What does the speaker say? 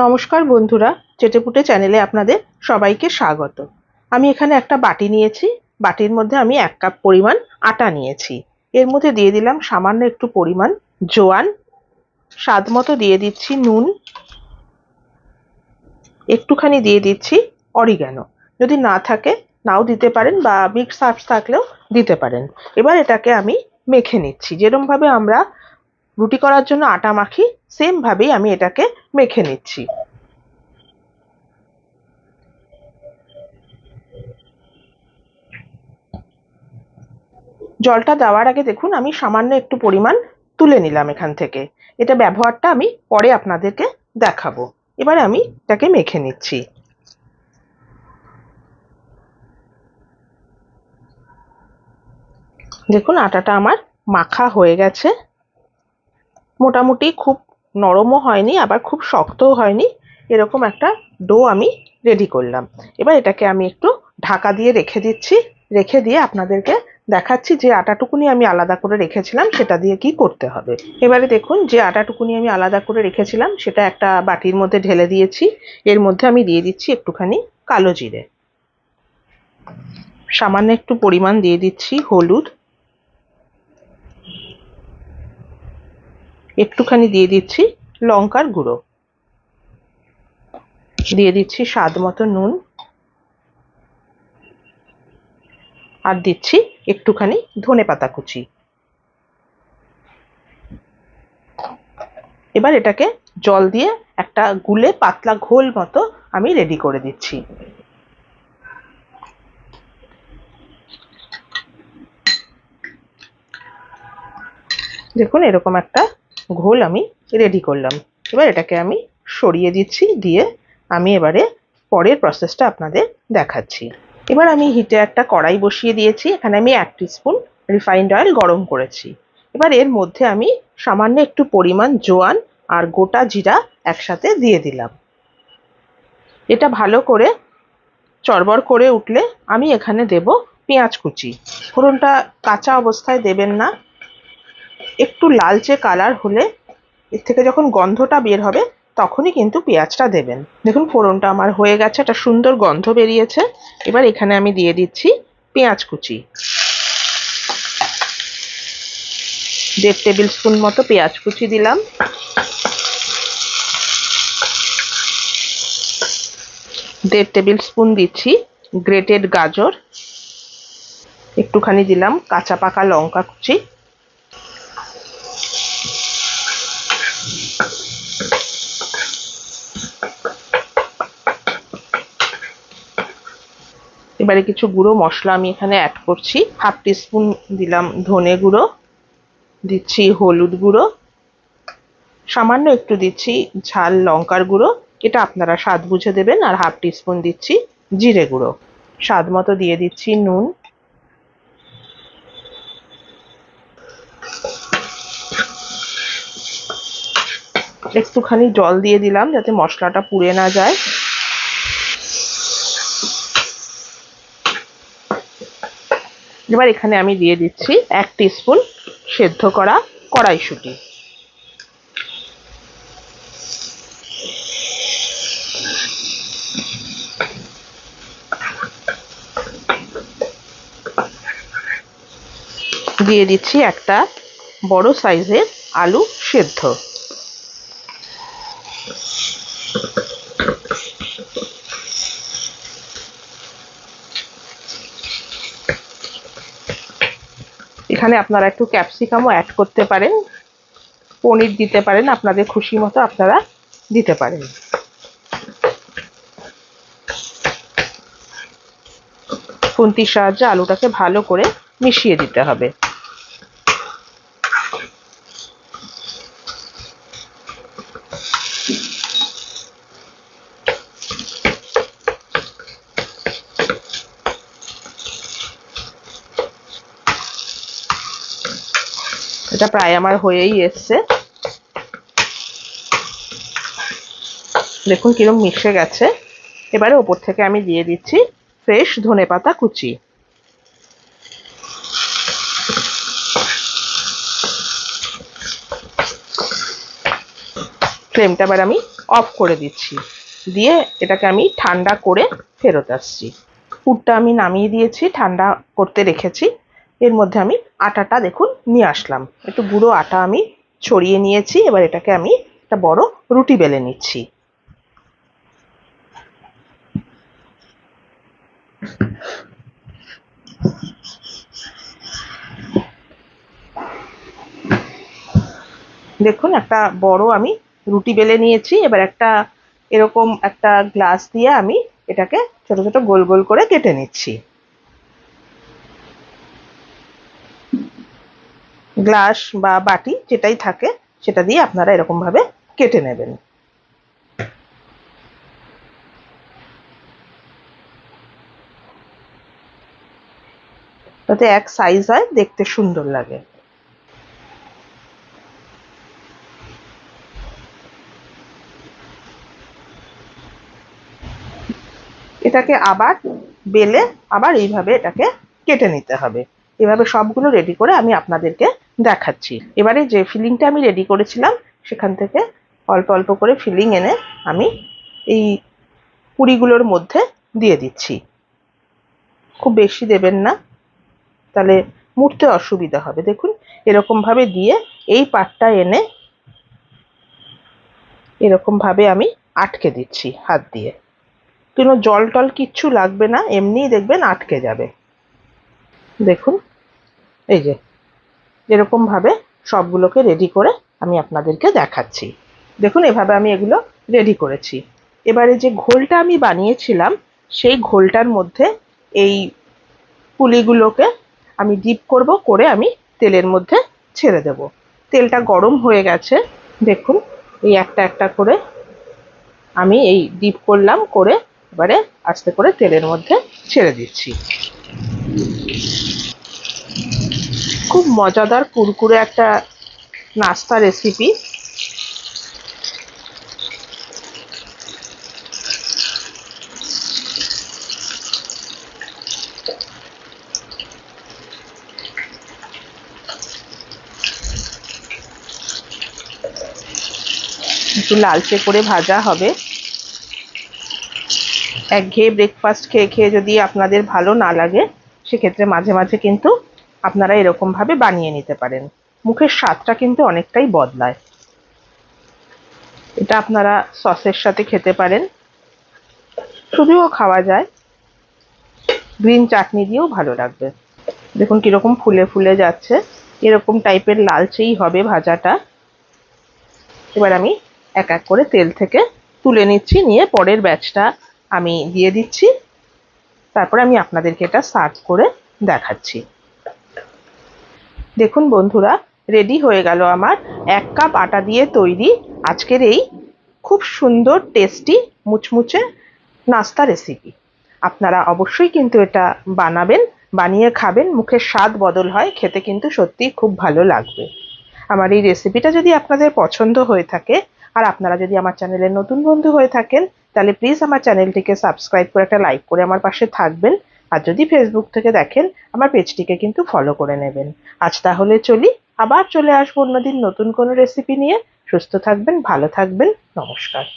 নমস্কার বন্ধুরা, চেটেপুটে চ্যানেলে আপনাদের সবাইকে স্বাগত। আমি এখানে একটা বাটি নিয়েছি। বাটির মধ্যে আমি 1 কাপ পরিমাণ আটা নিয়েছি। এর মধ্যে দিয়ে দিলাম সামান্য একটু পরিমাণ জোয়ান, স্বাদ মতো দিয়ে দিচ্ছি নুন, একটুখানি দিয়ে দিচ্ছি অরিগ্যানো। যদি না থাকে নাও দিতে পারেন বা মিক্স হার্বস থাকলেও দিতে পারেন। এবার এটাকে আমি মেখে নিচ্ছি। যেরকম ভাবে আমরা রুটি করার জন্য আটা মাখি, সেম ভাবেই আমি এটাকে মেখে নিচ্ছি। জলটা দেওয়ার আগে দেখুন আমি সামান্য একটু পরিমাণ তুলে নিলাম এখান থেকে। এটা ব্যবহারটা আমি পরে আপনাদেরকে দেখাবো। এবার আমি এটাকে মেখে নিচ্ছি। দেখুন আটাটা আমার মাখা হয়ে গেছে। মোটামুটি খুব নরমও হয়নি আবার খুব শক্তও হয়নি, এরকম একটা ডো আমি রেডি করলাম। এবার এটাকে আমি একটু ঢাকা দিয়ে রেখে দিচ্ছি। রেখে দিয়ে আপনাদেরকে দেখাচ্ছি যে আটাটুকুনি আমি আলাদা করে রেখেছিলাম সেটা দিয়ে কি করতে হবে। এবারে দেখুন যে আটাটুকুনি আমি আলাদা করে রেখেছিলাম সেটা একটা বাটির মধ্যে ঢেলে দিয়েছি। এর মধ্যে আমি দিয়ে দিচ্ছি একটুখানি কালো জিরে, সামান্য একটু পরিমাণ দিয়ে দিচ্ছি হলুদ, একটুখানি দিয়ে দিচ্ছি লঙ্কার গুঁড়ো, দিয়ে দিচ্ছি স্বাদ মতো নুন, আর দিচ্ছি একটুখানি ধনেপাতা কুচি। এবার এটাকে জল দিয়ে একটা গুলে পাতলা ঘোল মতো আমি রেডি করে দিচ্ছি। দেখুন এরকম একটা ঘোল আমি রেডি করলাম। এবার এটাকে আমি সরিয়ে দিচ্ছি, দিয়ে আমি এবারে পরের প্রসেসটা আপনাদের দেখাচ্ছি। এবার আমি হিটে একটা কড়াই বসিয়ে দিয়েছি। এখানে আমি 1 টিস্পুন রিফাইন্ড অয়েল গরম করেছি। এবার এর মধ্যে আমি সামান্য একটু পরিমাণ জোয়ান আর গোটা জিরা একসাথে দিয়ে দিলাম। এটা ভালো করে চড়বড় করে উঠলে আমি এখানে দেব পেঁয়াজ কুচি। ফোড়নটা কাঁচা অবস্থায় দেবেন না, একটু লালচে কালার হলে, এর থেকে যখন গন্ধটা বের হবে তখনই কিন্তু পেঁয়াজটা দেবেন। দেখুন ফোড়নটা আমার হয়ে গেছে, একটা সুন্দর গন্ধ বেরিয়েছে। এবার এখানে আমি দিয়ে দিচ্ছি পেঁয়াজ কুচি, 1.5 টেবিল স্পুন মতো পেঁয়াজ কুচি দিলাম। 1.5 টেবিল স্পুন দিচ্ছি গ্রেটেড গাজর, একটুখানি দিলাম কাঁচা পাকা লঙ্কা কুচি, এবারে কিছু গুঁড়ো মশলা আমি এখানে অ্যাড করছি। 1/2 টিস্পুন দিলাম ধনে গুঁড়ো, দিচ্ছি হলুদ গুঁড়ো, সামান্য একটু দিচ্ছি ঝাল লঙ্কার গুঁড়ো, এটা আপনারা স্বাদ বুঝে দেবেন, আর 1/2 টিস্পুন দিচ্ছি জিরে গুঁড়ো, স্বাদ মতো দিয়ে দিচ্ছি নুন, একটুখানি জল দিয়ে দিলাম যাতে মশলাটা পুড়ে না যায়। এবার এখানে আমি দিয়ে দিচ্ছি 1 টিস্পুন সেদ্ধ করা কড়াইশুঁটি। দিয়ে দিচ্ছি একটা বড় সাইজের আলু সেদ্ধ। এখানে আপনারা একটু ক্যাপসিকামও অ্যাড করতে পারেন, পনির দিতে পারেন, আপনাদের খুশি মতো আপনারা দিতে পারেন। খুন্তির সাহায্যে আলুটাকে ভালো করে মিশিয়ে দিতে হবে। এটা প্রায় আমার হয়েই এসছে। দেখুন কিরম মিশে গেছে। এবারে ওপর থেকে আমি দিয়ে দিচ্ছি ফ্রেশ ধনেপাতা কুচি। ফ্লেমটা এবার আমি অফ করে দিচ্ছি, দিয়ে এটাকে আমি ঠান্ডা করে ফেরত আসছি। পুরটা আমি নামিয়ে দিয়েছি, ঠান্ডা করতে রেখেছি। এর মধ্যে আমি আটাটা দেখুন নিয়ে আসলাম, একটু গুঁড়ো আটা আমি ছড়িয়ে নিয়েছি। এবার এটাকে আমি একটা বড় রুটি বেলে নিচ্ছি। দেখুন একটা বড় আমি রুটি বেলে নিয়েছি। এবার এরকম একটা গ্লাস দিয়ে আমি এটাকে ছোট ছোট গোল গোল করে কেটে নিচ্ছি। গ্লাস বা বাটি যেটাই থাকে সেটা দিয়ে আপনারা এরকম ভাবে কেটে নেবেন। তাতে এক সাইজ হয়, দেখতে সুন্দর লাগে। এটাকে আবার বেলে আবার এইভাবে এটাকে কেটে নিতে হবে। এভাবে সবগুলো রেডি করে আমি আপনাদেরকে দেখাচ্ছি। এবারে যে ফিলিংটা আমি রেডি করেছিলাম সেখান থেকে অল্প অল্প করে ফিলিং এনে আমি এই পুরিগুলোর মধ্যে দিয়ে দিচ্ছি। খুব বেশি দেবেন না, তাহলে মুড়তে অসুবিধা হবে। দেখুন এরকম ভাবে দিয়ে এই পাটটা এনে এরকম ভাবে আমি আটকে দিচ্ছি হাত দিয়ে। কোনো জল টল কিচ্ছু লাগবে না, এমনিই দেখবেন আটকে যাবে। দেখুন এই যে এরকম ভাবে সবগুলোকে রেডি করে আমি আপনাদেরকে দেখাচ্ছি। দেখুন এভাবে আমি এগুলো রেডি করেছি। এবারে যে ঘোলটা আমি বানিয়েছিলাম সেই ঘোলটার মধ্যে এই পুলিগুলোকে আমি ডিপ করব, করে আমি তেলের মধ্যে ছেড়ে দেব। তেলটা গরম হয়ে গেছে, দেখুন এই একটা একটা করে আমি এই ডিপ করলাম, করে এবারে আস্তে করে তেলের মধ্যে ছেড়ে দিচ্ছি। খুব মজাদার কুরকুরে একটা নাস্তা রেসিপি। একটু লালচে করে ভাজা হবে। একঘেয়ে ব্রেকফাস্ট খেয়ে খেয়ে যদি আপনাদের ভালো না লাগে, সেক্ষেত্রে মাঝে মাঝে কিন্তু আপনারা এরকম ভাবে বানিয়ে নিতে পারেন। মুখের স্বাদটা কিন্তু অনেকটাই বদলায়। এটা আপনারা সসের সাথে খেতে পারেন, শুধুও খাওয়া যায়, গ্রিন চাটনি দিয়েও ভালো লাগবে। দেখুন কিরকম ফুলে ফুলে যাচ্ছে, এরকম টাইপের লালচেই হবে ভাজাটা। এবার আমি এক এক করে তেল থেকে তুলে নিচ্ছি, নিয়ে পরের ব্যাচটা আমি দিয়ে দিচ্ছি। তারপরে আমি আপনাদেরকে এটা সার্ভ করে দেখাচ্ছি। দেখুন বন্ধুরা, রেডি হয়ে গেল আমার 1 কাপ আটা দিয়ে তৈরি আজকের এই খুব সুন্দর টেস্টি মুচমুচে নাস্তা রেসিপি। আপনারা অবশ্যই কিন্তু এটা বানাবেন, বানিয়ে খাবেন, মুখের স্বাদ বদল হয়, খেতে কিন্তু সত্যিই খুব ভালো লাগবে। আমার এই রেসিপিটা যদি আপনাদের পছন্দ হয়ে থাকে, আর আপনারা যদি আমার চ্যানেলের নতুন বন্ধু হয়ে থাকেন, তাহলে প্লিজ আমার চ্যানেলটিকে সাবস্ক্রাইব করে একটা লাইক করে আমার পাশে থাকবেন। আর যদি ফেসবুক থেকে দেখেন, আমার পেজটিকে কিন্তু ফলো করে নেবেন। আজ তাহলে চলি, আবার চলে আসবো অন্যদিন নতুন কোনো রেসিপি নিয়ে। সুস্থ থাকবেন, ভালো থাকবেন, নমস্কার।